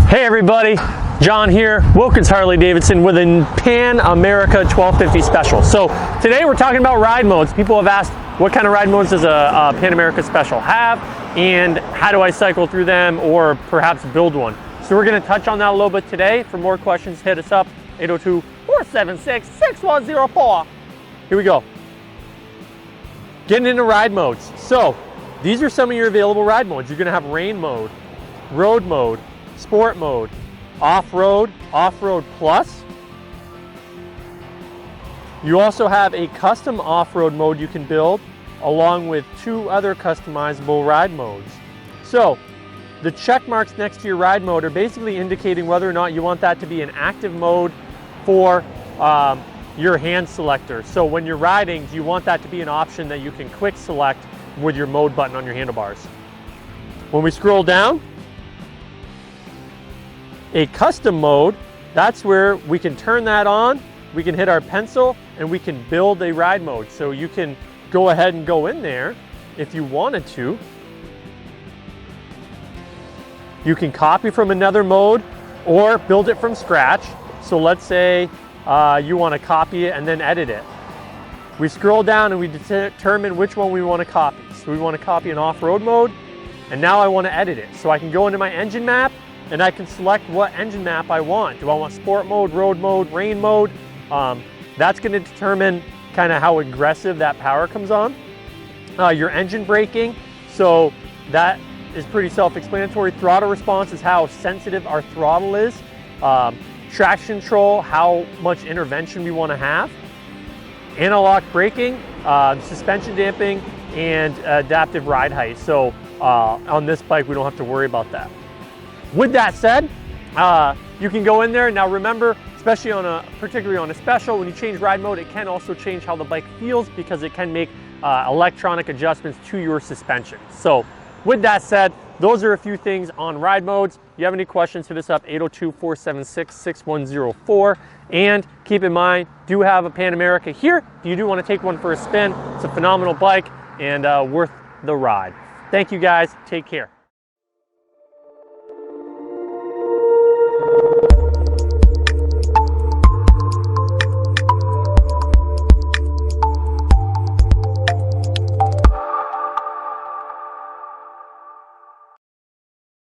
Hey everybody, John here, Wilkins Harley-Davidson with a Pan America 1250 special. So today we're talking about ride modes. People have asked what kind of ride modes does a Pan America special have and how do I cycle through them or perhaps build one. So we're going to touch on that a little bit today. For more questions, hit us up, 802-476-6104. Here we go. Getting into ride modes. So these are some of your available ride modes. You're going to have rain mode, road mode, sport mode, off-road, off-road plus. You also have a custom off-road mode you can build along with two other customizable ride modes. So the check marks next to your ride mode are basically indicating whether or not you want that to be an active mode for your hand selector. So when you're riding, do you want that to be an option that you can quick select with your mode button on your handlebars? When we scroll down, a custom mode, that's where we can turn that on, we can hit our pencil, and we can build a ride mode. So you can go ahead and go in there if you wanted to. You can copy from another mode or build it from scratch. So let's say you want to copy it and then edit it. We scroll down and we determine which one we want to copy. So we want to copy an off-road mode, and now I want to edit it. So I can go into my engine map and I can select what engine map I want. Do I want sport mode, road mode, rain mode? That's going to determine kind of how aggressive that power comes on. Your engine braking, so that is pretty self-explanatory. Throttle response is how sensitive our throttle is. Traction control, how much intervention we want to have. Analog braking, suspension damping, and adaptive ride height. So on this bike, we don't have to worry about that. With that said, you can go in there. Now remember, especially particularly on a special, when you change ride mode, it can also change how the bike feels because it can make electronic adjustments to your suspension. So with that said, those are a few things on ride modes. If you have any questions, hit us up, 802-476-6104. And keep in mind, do have a Pan America here. If you do want to take one for a spin, it's a phenomenal bike and worth the ride. Thank you guys, take care.